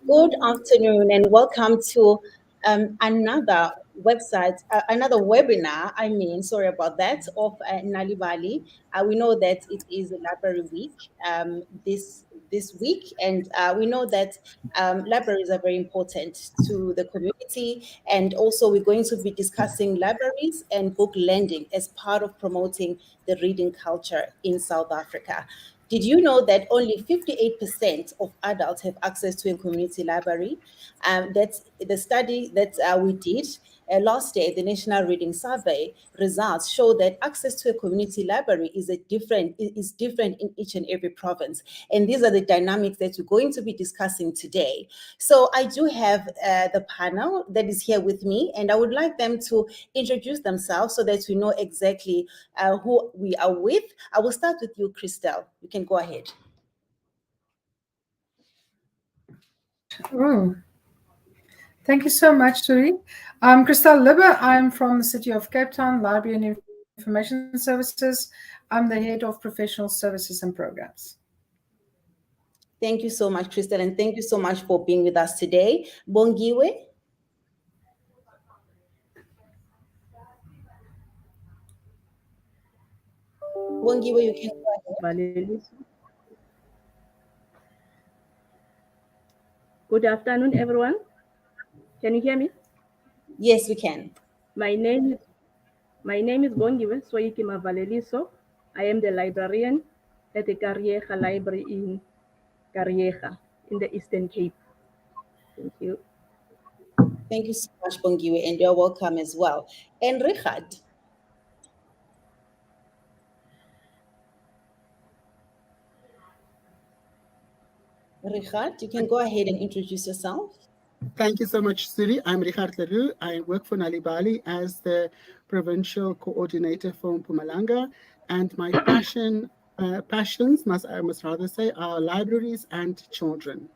Good afternoon and welcome to another another webinar. Sorry about that, of Nal'ibali. We know that it is a library week this week, and we know that libraries are very important to the community. And also, we're going to be discussing libraries and book lending as part of promoting the reading culture in South Africa. Did you know that only 58% of adults have access to a community library? That's the study that we did last year, the National Reading Survey results show that access to a community library is different in each and every province. And these are the dynamics that we're going to be discussing today. So I do have the panel that is here with me, and I would like them to introduce themselves so that we know exactly who we are with. I will start with you, Christelle. You can go ahead. Oh, thank you so much, Turi. I'm Christel Libbe. I'm from the City of Cape Town, Library and Information Services. I'm the head of professional services and programs. Thank you so much, Christelle, and thank you so much for being with us today. Bongiwe? Bongiwe, you can go ahead. Valeliso. Good afternoon, everyone. Can you hear me? Yes, we can. My name is Bongiwe Soyikima Valeliso. I am the librarian at the Karieja Library in Karieja in the Eastern Cape. Thank you. Thank you so much, Bongiwe, and you're welcome as well. And Richard? Richard, you can go ahead and introduce yourself. Thank you so much, Siri. I'm Richard Leroux. I work for Nal'ibali as the provincial coordinator for Mpumalanga, and my passions, I must rather say, are libraries and children.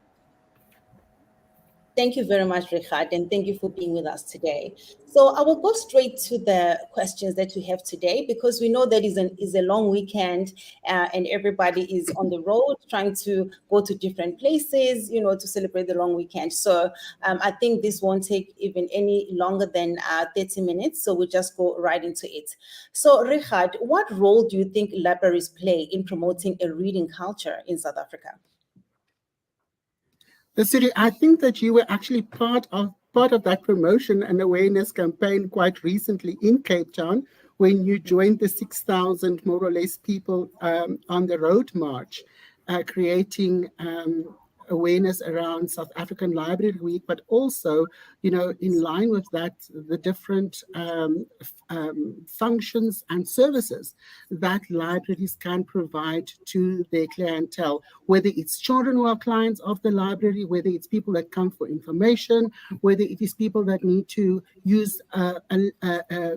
Thank you very much, Richard, and thank you for being with us today. So I will go straight to the questions that we have today because we know that is a long weekend and everybody is on the road trying to go to different places, to celebrate the long weekend. So I think this won't take even any longer than 30 minutes. So we'll just go right into it. So Richard, what role do you think libraries play in promoting a reading culture in South Africa? The City, I think that you were actually part of that promotion and awareness campaign quite recently in Cape Town when you joined the 6,000 more or less people on the road march, creating awareness around South African Library Week, but also, in line with that, the different functions and services that libraries can provide to their clientele, whether it's children who are clients of the library, whether it's people that come for information, whether it is people that need to use a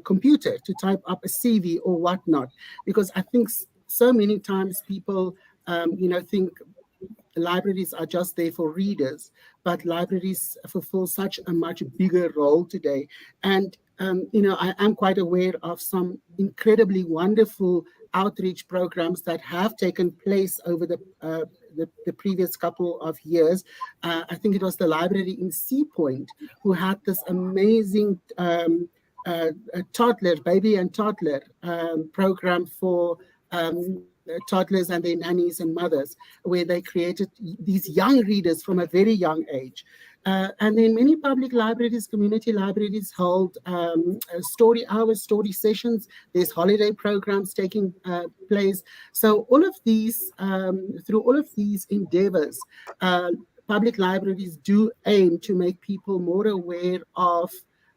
computer to type up a CV or whatnot. Because I think so many times people, think libraries are just there for readers, but libraries fulfill such a much bigger role today. And, I am quite aware of some incredibly wonderful outreach programs that have taken place over the previous couple of years. I think it was the library in Sea Point who had this amazing baby and toddler program for toddlers and their nannies and mothers, where they created these young readers from a very young age. And then many public libraries, community libraries hold story hours, story sessions. There's holiday programs taking place. So through all of these endeavors, public libraries do aim to make people more aware of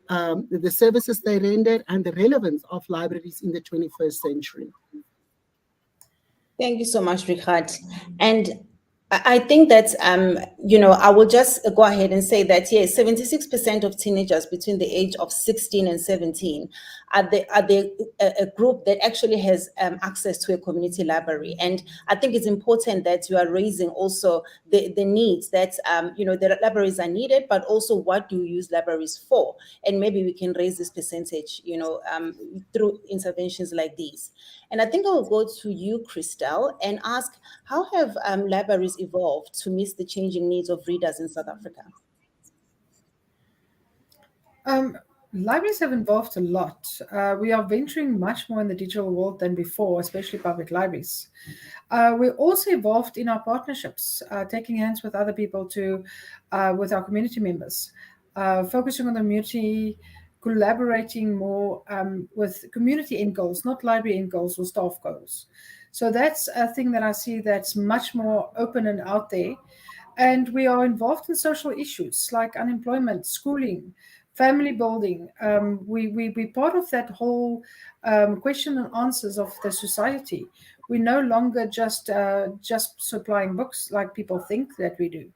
the services they render and the relevance of libraries in the 21st century. Thank you so much, Richard. And I think that, I will just go ahead and say that, yes, 76% of teenagers between the age of 16 and 17 are a group that actually has access to a community library. And I think it's important that you are raising also the needs that, the libraries are needed, but also what do you use libraries for? And maybe we can raise this percentage, through interventions like these. And I think I will go to you, Christelle, and ask, how have libraries evolved to meet the changing needs of readers in South Africa? Um, Libraries have evolved a lot. We are venturing much more in the digital world than before, especially public libraries. We also evolved in our partnerships, taking hands with other people with our community members, focusing on the community, collaborating more with community end goals, not library end goals or staff goals. So that's a thing that I see that's much more open and out there. And we are involved in social issues like unemployment, schooling, family building. We part of that whole question and answers of the society. We're no longer just supplying books like people think that we do.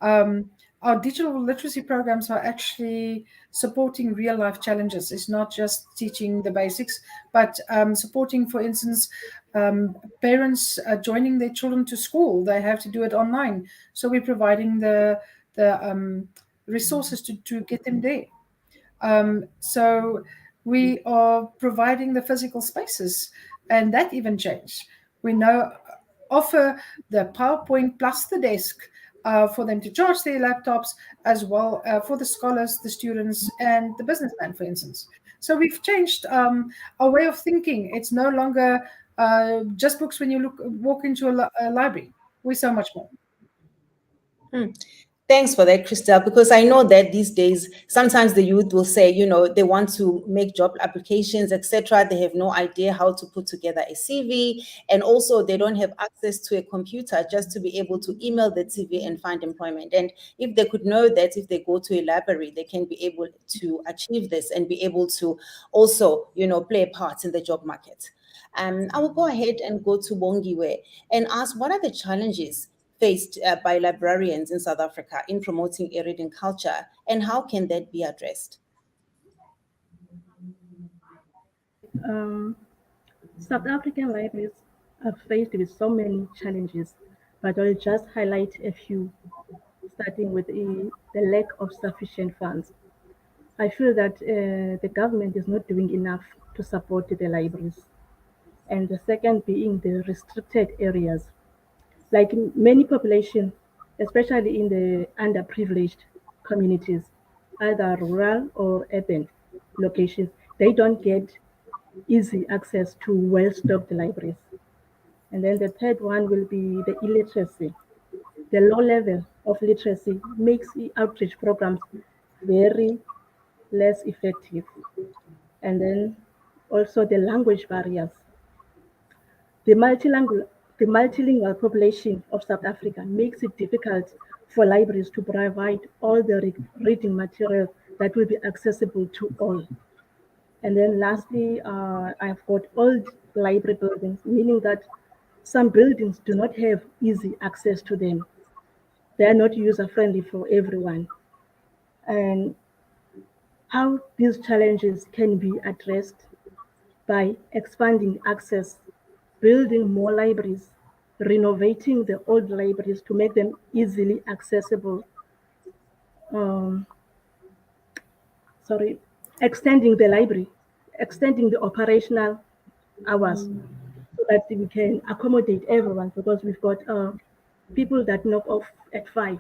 Um, our digital literacy programs are actually supporting real life challenges. It's not just teaching the basics, but supporting, for instance, parents joining their children to school. They have to do it online, so we're providing the resources to get them there. So we are providing the physical spaces, and that even changed. We now offer the PowerPoint plus the desk for them to charge their laptops, as well for the scholars, the students, and the businessman, for instance. So we've changed our way of thinking. It's no longer just books when you walk into a library. We're so much more. Thanks for that, Christel, because I know that these days, sometimes the youth will say, they want to make job applications, etc. They have no idea how to put together a CV. And also they don't have access to a computer just to be able to email the CV and find employment. And if they could know that if they go to a library, they can be able to achieve this and be able to also, play a part in the job market. I will go ahead and go to Bongiwe and ask, what are the challenges faced by librarians in South Africa in promoting a reading culture, and how can that be addressed? Um, South African libraries are faced with so many challenges, but I'll just highlight a few, starting with the lack of sufficient funds. I feel that the government is not doing enough to support the libraries. And the second being the restricted areas. Like in many population, especially in the underprivileged communities, either rural or urban locations, they don't get easy access to well-stocked libraries. And then the third one will be the illiteracy. The low level of literacy makes outreach programs very less effective. And then also the language barriers. The multilingual population of South Africa makes it difficult for libraries to provide all the reading material that will be accessible to all. And then lastly, I've got old library buildings, meaning that some buildings do not have easy access to them. They are not user friendly for everyone. And how these challenges can be addressed by expanding access, building more libraries, renovating the old libraries to make them easily accessible, um, sorry, extending the library, extending the operational hours so that we can accommodate everyone, because we've got people that knock off at 5,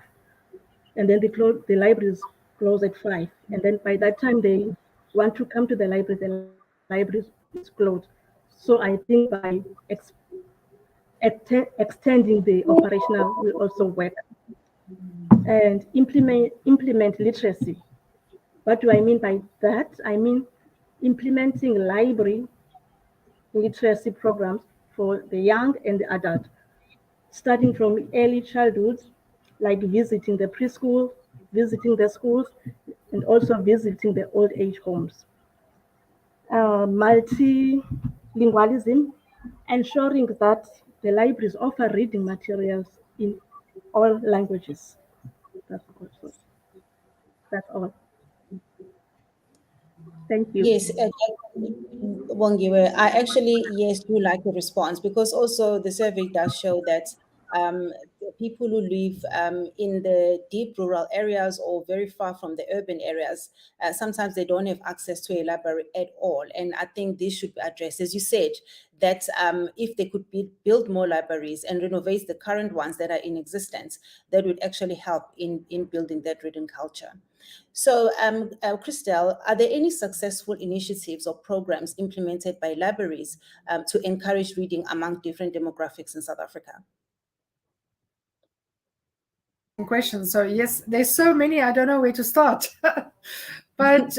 and then the libraries close at 5, and then by that time they want to come to the library is closed. So I think by extending the operational will also work. And implement literacy. What do I mean by that? I mean implementing library literacy programs for the young and the adult, starting from early childhood, like visiting the preschool, visiting the schools, and also visiting the old age homes. Multilingualism, ensuring that the libraries offer reading materials in all languages. That's all. That's all. Thank you. Yes, Wongiwe, I actually, yes, do like the response, because also the survey does show that the people who live in the deep rural areas or very far from the urban areas, sometimes they don't have access to a library at all. And I think this should be addressed, as you said, that if they could build more libraries and renovate the current ones that are in existence, that would actually help in building that reading culture. So, Christelle, are there any successful initiatives or programs implemented by libraries to encourage reading among different demographics in South Africa? Question. So yes, there's so many. I don't know where to start. But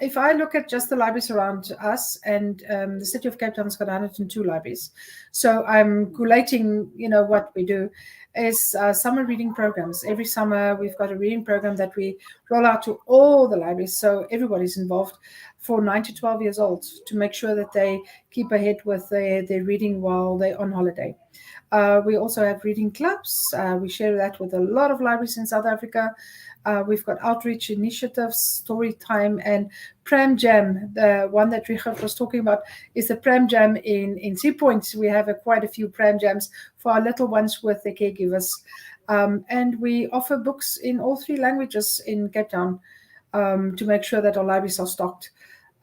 if I look at just the libraries around us, and the city of Cape Town's got 102 libraries, so I'm collating, what we do is summer reading programs. Every summer we've got a reading program that we roll out to all the libraries, so everybody's involved for 9 to 12 years old, to make sure that they keep ahead with their reading while they're on holiday. We also have reading clubs. We share that with a lot of libraries in South Africa. We've got outreach initiatives, story time, and Pram Jam. The one that Richard was talking about is the Pram Jam in Sea Point. We have quite a few Pram Jams for our little ones with the caregivers. And we offer books in all 3 languages in Cape Town, to make sure that our libraries are stocked.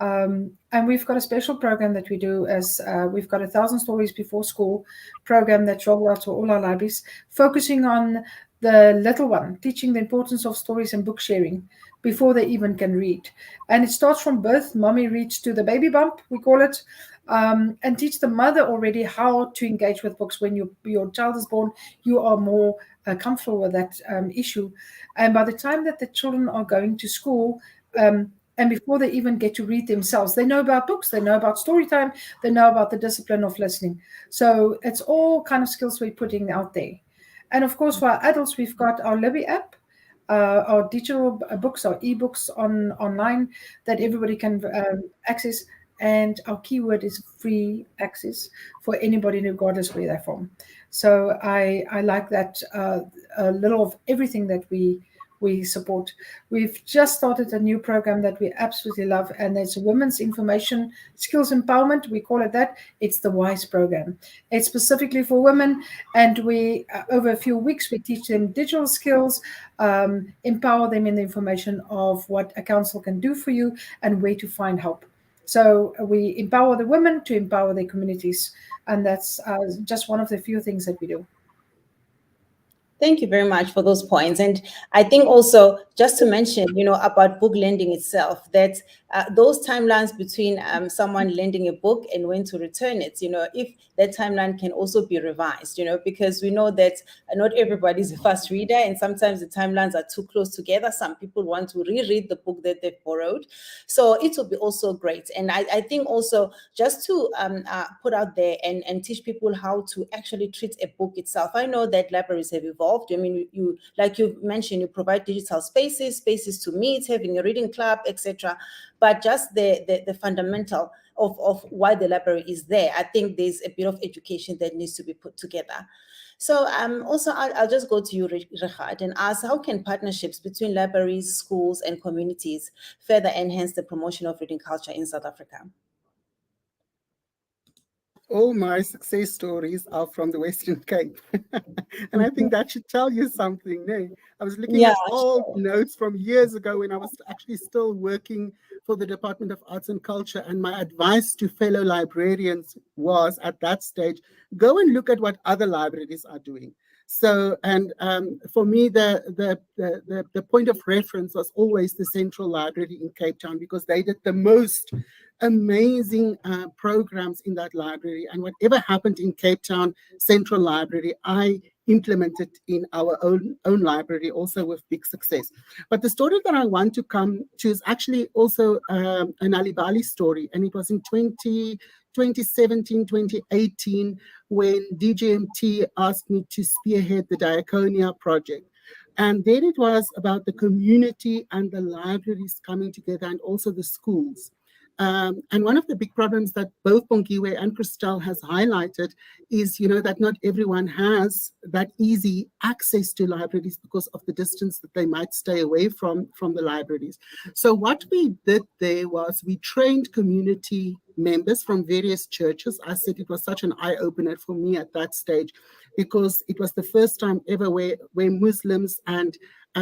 And we've got a special program that we do, as we've got 1,000 Stories Before School program that's rolled out to all our libraries, focusing on the little one, teaching the importance of stories and book sharing before they even can read. And it starts from birth. Mommy reads to the baby bump, we call it, and teach the mother already how to engage with books. When your child is born, you are more comfortable with that issue. And by the time that the children are going to school, and before they even get to read themselves, they know about books, they know about story time, they know about the discipline of listening. So it's all kind of skills we're putting out there. And of course, for our adults, we've got our Libby app, our digital books, our ebooks online that everybody can access. And our keyword is free access for anybody, regardless where they're from. So I like that, a little of everything that we support. We've just started a new program that we absolutely love, and it's Women's Information Skills Empowerment. We call it that. It's the WISE program. It's specifically for women, and we, over a few weeks, we teach them digital skills, empower them in the information of what a council can do for you and where to find help. So we empower the women to empower their communities, and that's just one of the few things that we do. Thank you very much for those points. And I think also just to mention, about book lending itself, that those timelines between someone lending a book and when to return it, if that timeline can also be revised, because we know that not everybody's a fast reader, and sometimes the timelines are too close together. Some people want to reread the book that they've borrowed. So it will be also great. And I think also just to put out there and teach people how to actually treat a book itself. I know that libraries have evolved. I mean, you like you mentioned, you provide digital spaces to meet, having a reading club, etc. But just the fundamental of why the library is there, I think there's a bit of education that needs to be put together. So also, I'll just go to you, Richard, and ask, how can partnerships between libraries, schools, and communities further enhance the promotion of reading culture in South Africa? All my success stories are from the Western Cape. And I think that should tell you something. No? I was looking at old notes from years ago when I was actually still working for the Department of Arts and Culture. And my advice to fellow librarians was, at that stage, go and look at what other libraries are doing. So, and for me, the point of reference was always the Central Library in Cape Town, because they did the most amazing programs in that library. And whatever happened in Cape Town Central Library, I implemented in our own library, also with big success. But the story that I want to come to is actually also a Nal'ibali story. And it was in 2017, 2018, when DGMT asked me to spearhead the Diaconia project. And then it was about the community and the libraries coming together, and also the schools. And one of the big problems that both Bongiwe and Christelle has highlighted is, that not everyone has that easy access to libraries because of the distance that they might stay away from the libraries. So what we did there was we trained community members from various churches. I said it was such an eye-opener for me at that stage, because it was the first time ever where Muslims and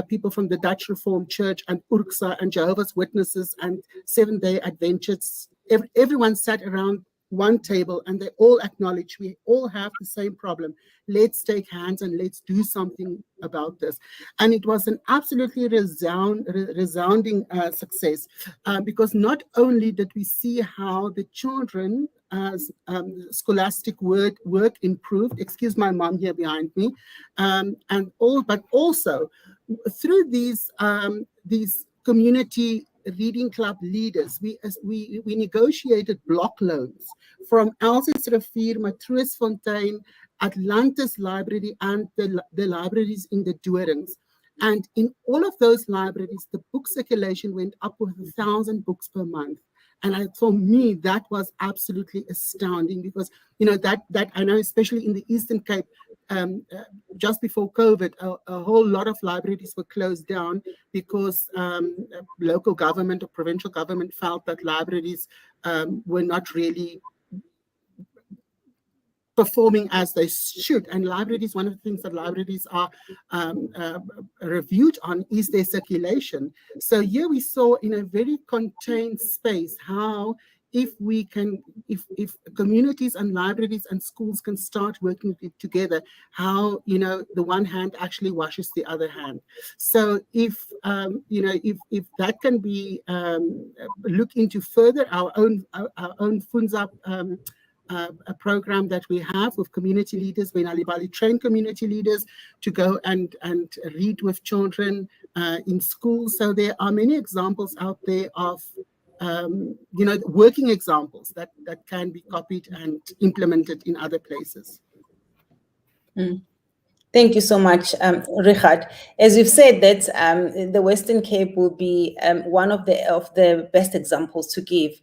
people from the Dutch Reformed Church and Urksa and Jehovah's Witnesses and Seventh-day Adventists, everyone sat around one table and they all acknowledged we all have the same problem. Let's take hands and let's do something about this. And it was an absolutely resounding success, because not only did we see how the children scholastic work improved, excuse my mom here behind me, but also through these community reading club leaders, we negotiated block loans from Elsis Rivier, Matroosfontein, Atlantis Library, and the libraries in the Dorings. And in all of those libraries, the book circulation went up with 1,000 books per month. And for me, that was absolutely astounding, because, that I know, especially in the Eastern Cape, just before COVID, a whole lot of libraries were closed down because local government or provincial government felt that libraries were not really performing as they should. And libraries, one of the things that libraries are reviewed on is their circulation. So here we saw in a very contained space how if communities and libraries and schools can start working together, how the one hand actually washes the other hand. So if that can be looked into further, our own Funza a program that we have with community leaders, when Nal'ibali train community leaders to go and read with children in schools. So there are many examples out there of working examples that can be copied and implemented in other places. Thank you so much, Richard. As you've said, that the Western Cape will be one of the best examples to give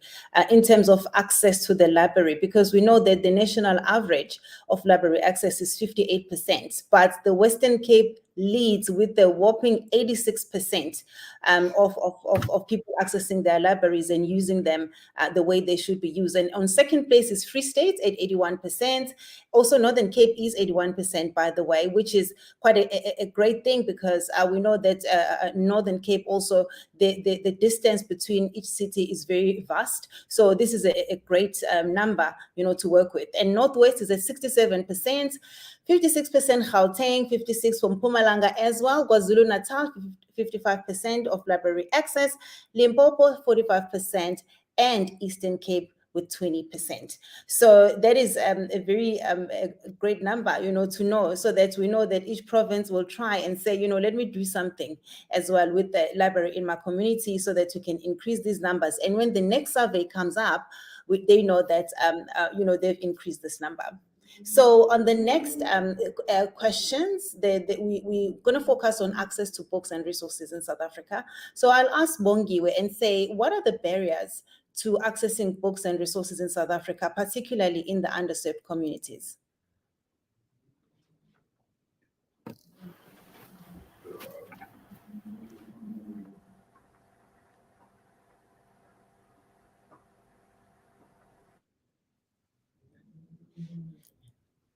in terms of access to the library, because we know that the national average of library access is 58%, but the Western Cape leads with the whopping 86% of people accessing their libraries and using them the way they should be used. And on second place is Free State at 81%. Also, Northern Cape is 81%, by the way, which is quite a great thing, because we know that Northern Cape also, the distance between each city is very vast. So this is a great number, to work with. And Northwest is at 67%. 56% Gauteng, 56% from Mpumalanga as well. KwaZulu-Natal, 55% of library access. Limpopo, 45%, and Eastern Cape with 20%. So that is a very a great number, to know, so that we know that each province will try and say, let me do something as well with the library in my community, so that we can increase these numbers. And when the next survey comes up, they know that they've increased this number. So on the next questions, we're going to focus on access to books and resources in South Africa. So I'll ask Bongiwe and say, what are the barriers to accessing books and resources in South Africa, particularly in the underserved communities?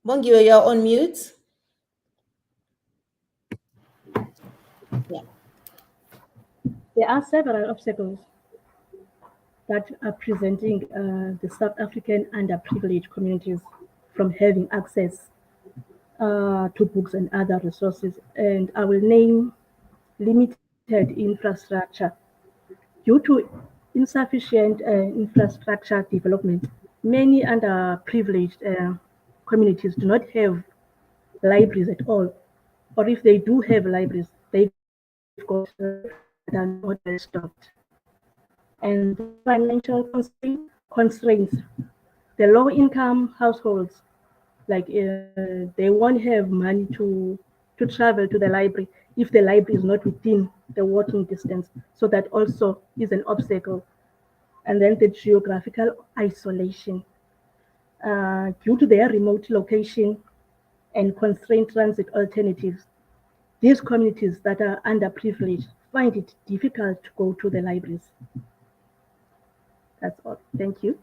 Bongiwe, you're on mute. Yeah. There are several obstacles that are preventing the South African underprivileged communities from having access to books and other resources. And I will name limited infrastructure. Due to insufficient infrastructure development, many underprivileged communities do not have libraries at all. Or if they do have libraries, they've got libraries that are not well stocked. And financial constraints. The low-income households, like they won't have money to travel to the library if the library is not within the walking distance. So that also is an obstacle. And then the geographical isolation. Due to their remote location and constrained transit alternatives, these communities that are underprivileged find it difficult to go to the libraries. That's all. Thank you.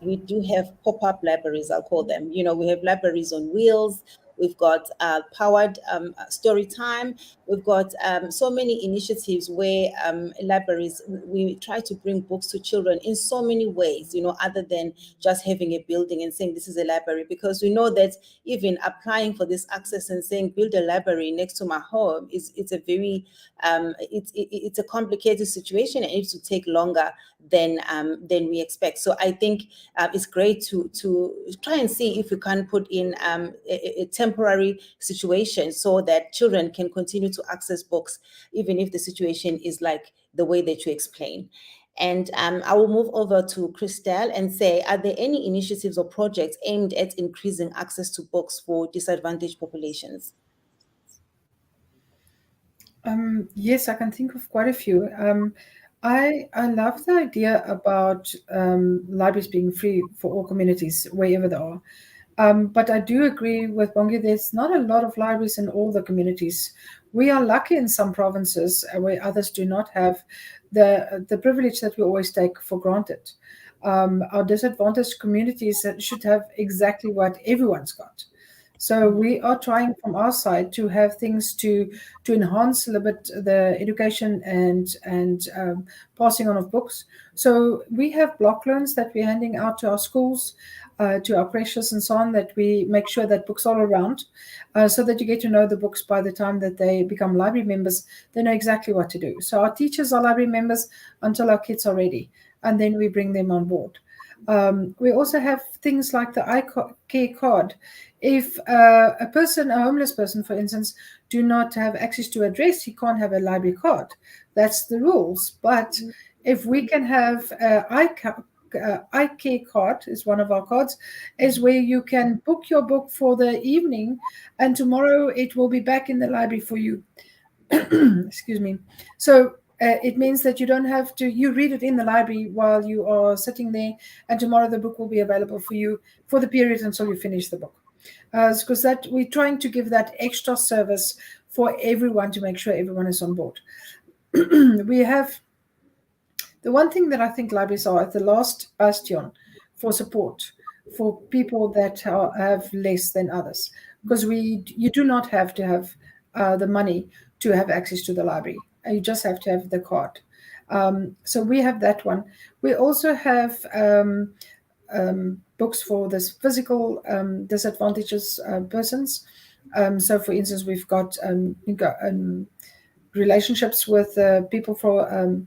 we do have pop-up libraries, I'll call them. We have libraries on wheels. We've got powered story time. We've got so many initiatives where libraries, we try to bring books to children in so many ways, other than just having a building and saying this is a library, because we know that even applying for this access and saying build a library next to my home it's a very it's a complicated situation, and it needs to take longer than we expect. So I think it's great to try and see if we can put in a temporary situation so that children can continue to access books, even if the situation is like the way that you explain. And I will move over to Christelle and say, are there any initiatives or projects aimed at increasing access to books for disadvantaged populations? Yes, I can think of quite a few. I love the idea about libraries being free for all communities wherever they are. But I do agree with Bongi. There's not a lot of libraries in all the communities. We are lucky in some provinces where others do not have the privilege that we always take for granted. Our disadvantaged communities should have exactly what everyone's got. So we are trying from our side to have things to enhance a little bit the education and passing on of books. So we have block loans that we're handing out to our schools, to our precious and so on, that we make sure that books are around, so that you get to know the books by the time that they become library members. They know exactly what to do. So our teachers are library members until our kids are ready, and then we bring them on board. We also have things like the care card. If a homeless person, for instance, do not have access to address, he can't have a library card. That's the rules. But if we can have iCare card is one of our cards, is where you can book your book for the evening, and tomorrow it will be back in the library for you. Excuse me. So it means that you don't have to, you read it in the library while you are sitting there, and tomorrow the book will be available for you for the period until you finish the book. Because that we're trying to give that extra service for everyone to make sure everyone is on board. We have the one thing that I think libraries are at the last bastion for support for people that have less than others, because you do not have to have the money to have access to the library. You just have to have the card. So we have that one. We also have books for this physical disadvantages persons. So, for instance, we've got relationships with people for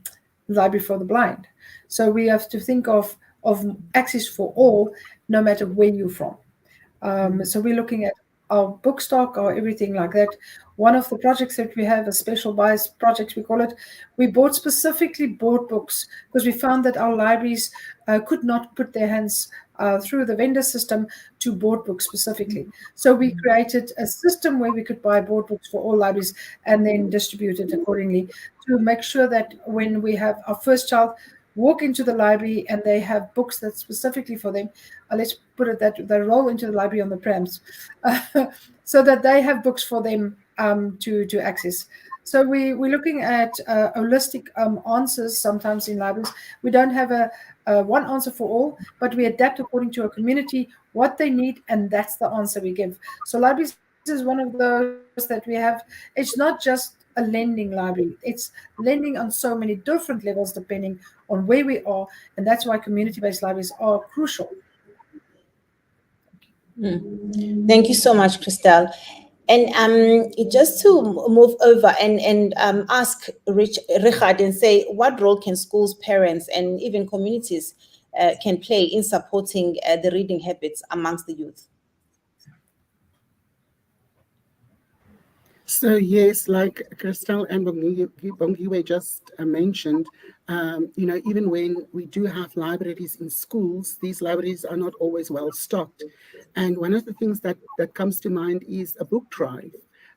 library for the blind. So we have to think of access for all, no matter where you're from. So we're looking at our book stock or everything like that. One of the projects that we have, a special buys project, we call it, we specifically bought books because we found that our libraries could not put their hands through the vendor system to board books specifically. So we created a system where we could buy board books for all libraries and then distribute it accordingly to make sure that when we have our first child walk into the library and they have books that's specifically for them, let's put it that they roll into the library on the prams, so that they have books for them to access. So we're looking at holistic answers sometimes in libraries. We don't have a one answer for all, but we adapt according to a community, what they need, and that's the answer we give. So libraries is one of those that we have. It's not just a lending library. It's lending on so many different levels depending on where we are, and that's why community-based libraries are crucial. Thank you so much, Christelle. And just to move over and ask Richard and say, what role can schools, parents, and even communities can play in supporting the reading habits amongst the youth? So yes, like Christelle and Bongiwe just mentioned, even when we do have libraries in schools, these libraries are not always well stocked. And one of the things that comes to mind is a book drive.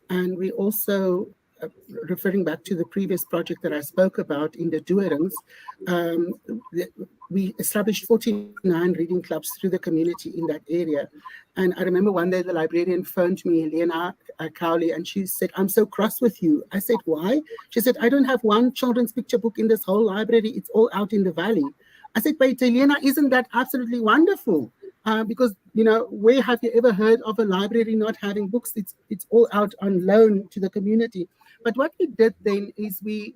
And we also, referring back to the previous project that I spoke about in the Doerings, we established 49 reading clubs through the community in that area. And I remember one day the librarian phoned me, Helena Cowley, and she said, "I'm so cross with you." I said, "Why?" She said, "I don't have one children's picture book in this whole library. It's all out in the valley." I said, but Elena, isn't that absolutely wonderful? Because, where have you ever heard of a library not having books? It's all out on loan to the community. But what we did then is we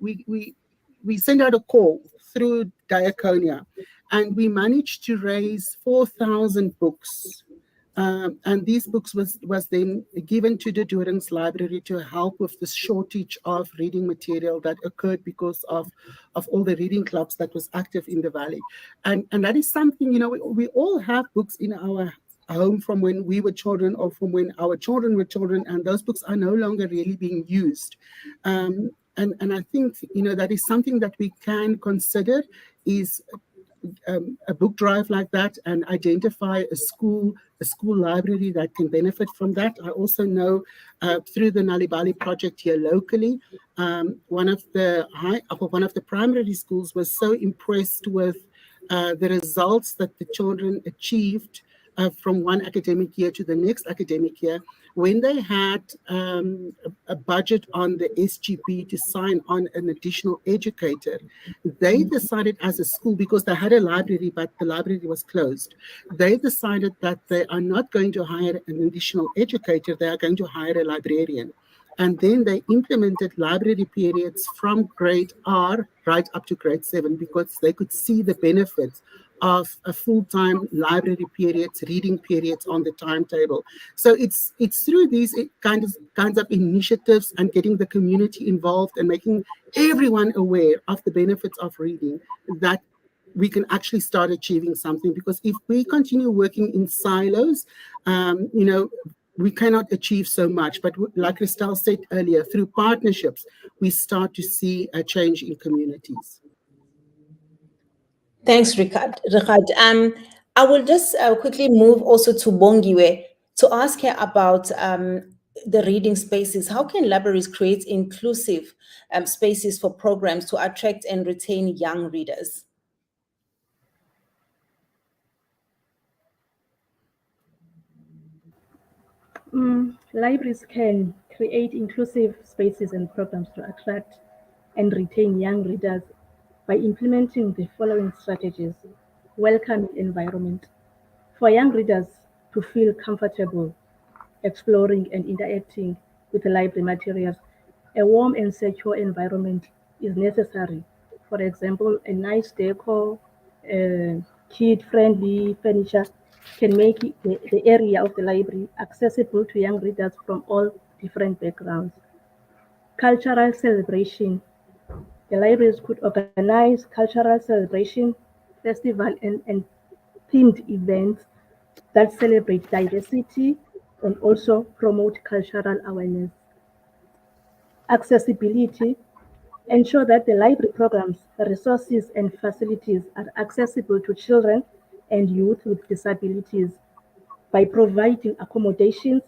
sent out a call through Diaconia, and we managed to raise 4,000 books. And these books was then given to the Durance Library to help with the shortage of reading material that occurred because of all the reading clubs that was active in the valley. And that is something, we all have books in our home from when we were children or from when our children were children, and those books are no longer really being used. And I think, that is something that we can consider is a book drive like that, and identify a school library that can benefit from that. I also know through the Nal'ibali project here locally, one of the primary schools was so impressed with the results that the children achieved from one academic year to the next academic year, when they had a budget on the SGB to sign on an additional educator. They decided as a school, because they had a library, but the library was closed, they decided that they are not going to hire an additional educator, they are going to hire a librarian. And then they implemented library periods from grade R right up to grade 7, because they could see the benefits of a full-time library periods, reading periods on the timetable. So it's through these kinds of initiatives and getting the community involved and making everyone aware of the benefits of reading that we can actually start achieving something. Because if we continue working in silos, we cannot achieve so much. But like Christelle said earlier, through partnerships, we start to see a change in communities. Thanks, Richard. I will just quickly move also to Bongiwe to ask her about the reading spaces. How can libraries create inclusive spaces for programs to attract and retain young readers? Libraries can create inclusive spaces and programs to attract and retain young readers by implementing the following strategies. Welcoming environment. For young readers to feel comfortable exploring and interacting with the library materials, a warm and secure environment is necessary. For example, a nice decor, kid-friendly furniture can make the area of the library accessible to young readers from all different backgrounds. Cultural celebration. The libraries could organize cultural celebration, festival, and themed events that celebrate diversity and also promote cultural awareness. Accessibility. Ensure that the library programs, resources, and facilities are accessible to children and youth with disabilities by providing accommodations,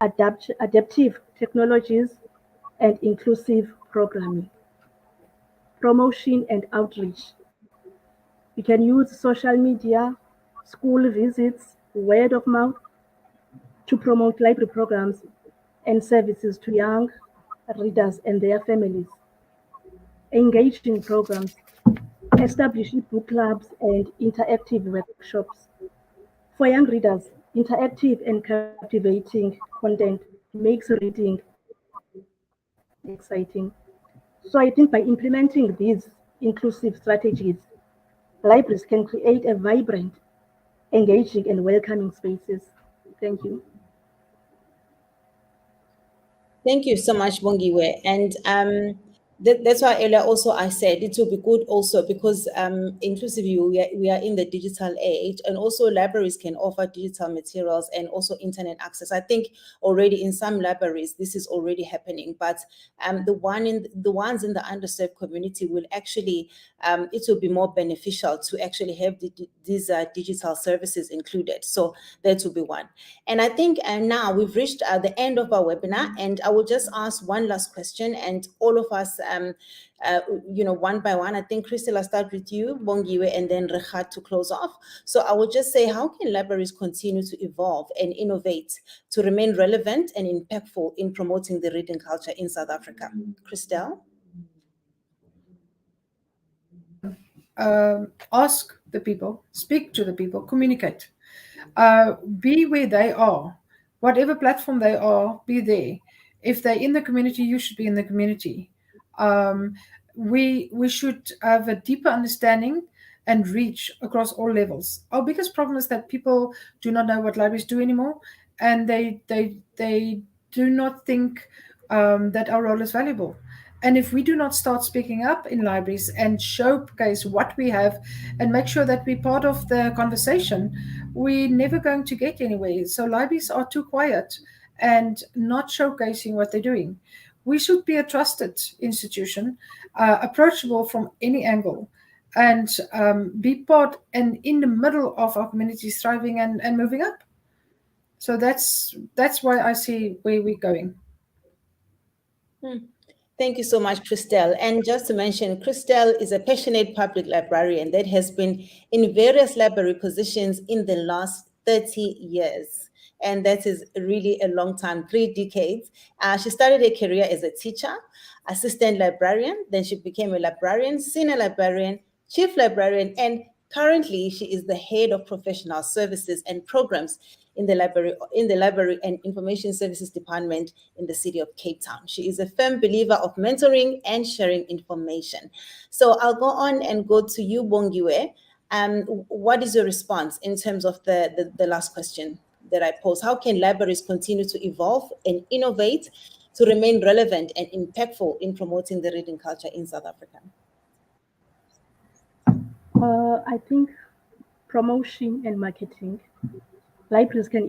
adaptive technologies, and inclusive programming. Promotion and outreach. You can use social media, school visits, word of mouth to promote library programs and services to young readers and their families. Engaging programs, establishing book clubs and interactive workshops. For young readers, interactive and captivating content makes reading exciting. So I think by implementing these inclusive strategies, libraries can create a vibrant, engaging, and welcoming spaces. Thank you. Thank you so much, Bongiwe. And that's why earlier also I said it will be good also because inclusively we are in the digital age, and also libraries can offer digital materials and also internet access. I think already in some libraries this is already happening, but the ones in the underserved community will actually it will be more beneficial to actually have these digital services included. So that will be one. And I think now we've reached the end of our webinar, and I will just ask one last question, and all of us, one by one. I think, Crystal, I'll start with you, Bongiwe, and then Rehat to close off. So I will just say, how can libraries continue to evolve and innovate to remain relevant and impactful in promoting the reading culture in South Africa? Crystal? ask the people, speak to the people, communicate. Be where they are, whatever platform they are, be there. If they're in the community, you should be in the community. Um, we should have a deeper understanding and reach across all levels. Our biggest problem is that people do not know what libraries do anymore, and they do not think that our role is valuable. And if we do not start speaking up in libraries and showcase what we have and make sure that we're part of the conversation, we're never going to get anywhere. So libraries are too quiet and not showcasing what they're doing. We should be a trusted institution, approachable from any angle, and be part and in the middle of our communities thriving and moving up. So that's why I see where we're going. Hmm. Thank you so much, Christelle. And just to mention, Christelle is a passionate public librarian that has been in various library positions in the last 30 years. And that is really a long time, 3 decades. She started a career as a teacher, assistant librarian, then she became a librarian, senior librarian, chief librarian, and currently she is the head of professional services and programs in the library and information services department in the city of Cape Town. She is a firm believer of mentoring and sharing information. So I'll go on and go to you, Bongiwe. What is your response in terms of the last question that I posed? How can libraries continue to evolve and innovate to remain relevant and impactful in promoting the reading culture in South Africa? I think promotion and marketing. Libraries can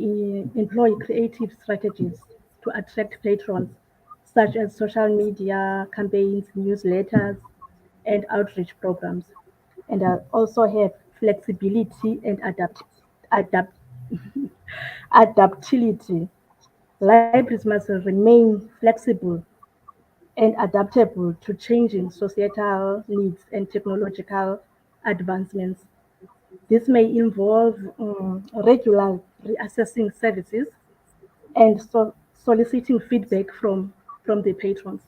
employ creative strategies to attract patrons, such as social media campaigns, newsletters, and outreach programs. And also have flexibility and adaptability. Libraries must remain flexible and adaptable to changing societal needs and technological advancements. This may involve regular reassessing services and soliciting feedback from the patrons.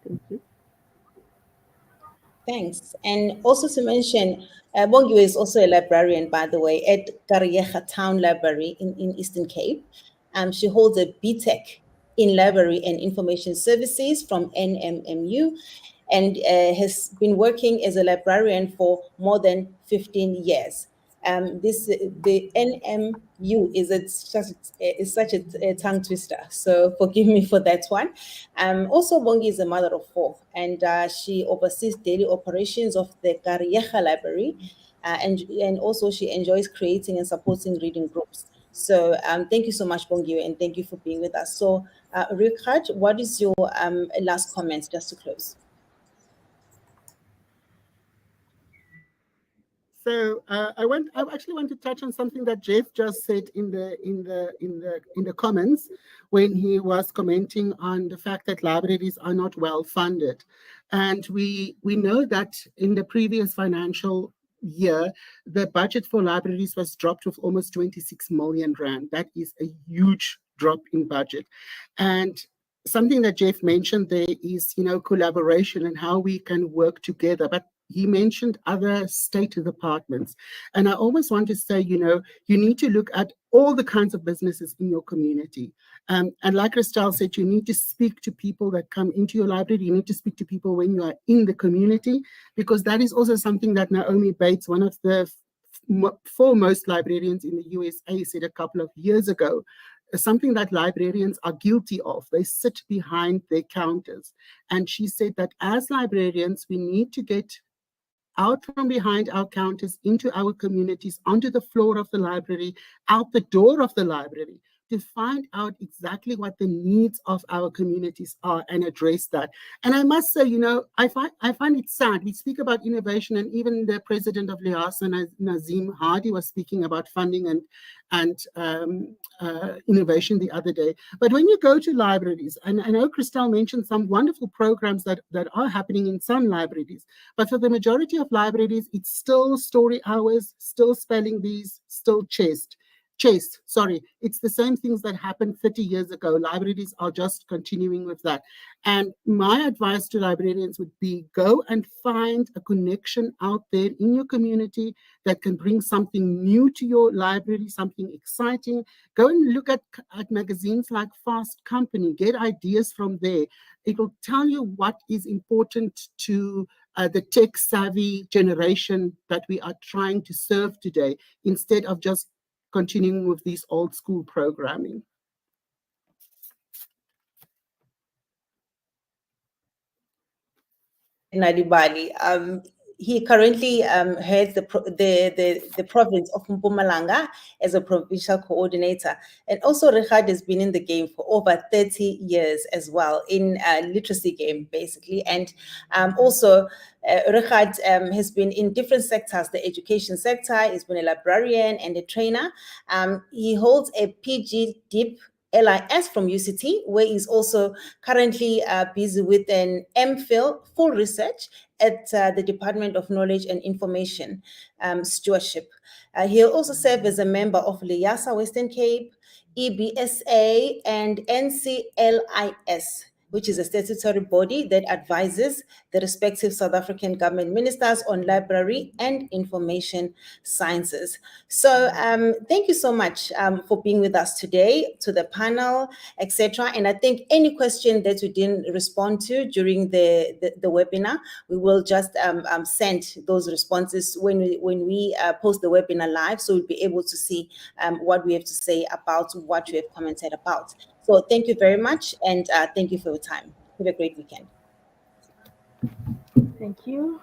Thank you. Thanks. And also to mention, Bongiwe is also a librarian, by the way, at Kariyega Town Library in Eastern Cape. She holds a BTEC in Library and Information Services from NMMU and has been working as a librarian for more than 15 years. The NMU is such a tongue twister, so forgive me for that one. Also, Bongi is a mother of four, and she oversees daily operations of the Kariyega Library, and also she enjoys creating and supporting reading groups. So thank you so much, Bongi, and thank you for being with us. So, Richard, what is your last comment just to close? So I actually want to touch on something that Jeff just said in the comments when he was commenting on the fact that libraries are not well funded, and we know that in the previous financial year, the budget for libraries was dropped with almost 26 million rand. That is a huge drop in budget, and something that Jeff mentioned there is, collaboration and how we can work together. But he mentioned other state departments. And I always want to say, you need to look at all the kinds of businesses in your community. And like Christelle said, you need to speak to people that come into your library. You need to speak to people when you are in the community, because that is also something that Naomi Bates, one of the foremost librarians in the USA, said a couple of years ago, something that librarians are guilty of. They sit behind their counters. And she said that as librarians, we need to get out from behind our counters into our communities, onto the floor of the library, out the door of the library, to find out exactly what the needs of our communities are and address that. And I must say, I find it sad. We speak about innovation, and even the president of LIASA, Nazim Hadi, was speaking about funding and innovation the other day. But when you go to libraries, and I know Christelle mentioned some wonderful programs that are happening in some libraries, but for the majority of libraries, it's still story hours, still spelling bees, still chess. chased. Sorry, it's the same things that happened 30 years ago. Libraries are just continuing with that. And my advice to librarians would be go and find a connection out there in your community that can bring something new to your library, something exciting. Go and look at magazines like Fast Company, get ideas from there. It will tell you what is important to the tech savvy generation that we are trying to serve today, instead of just continuing with these old school programming. Nal'ibali. He currently heads the province of Mpumalanga as a provincial coordinator. And also Richard has been in the game for over 30 years as well, in literacy game, basically. And also Richard has been in different sectors, the education sector. He's been a librarian and a trainer. He holds a PG Deep LIS from UCT, where he's also currently busy with an MPhil full research at the Department of Knowledge and Information Stewardship. He'll also serve as a member of LIASA Western Cape, EBSA, and NCLIS, which is a statutory body that advises the respective South African government ministers on library and information sciences. So thank you so much for being with us today, to the panel, etc. And I think any question that we didn't respond to during the webinar, we will just send those responses when we post the webinar live, so we'll be able to see what we have to say about what you have commented about. So thank you very much, and thank you for your time. Have a great weekend. Thank you.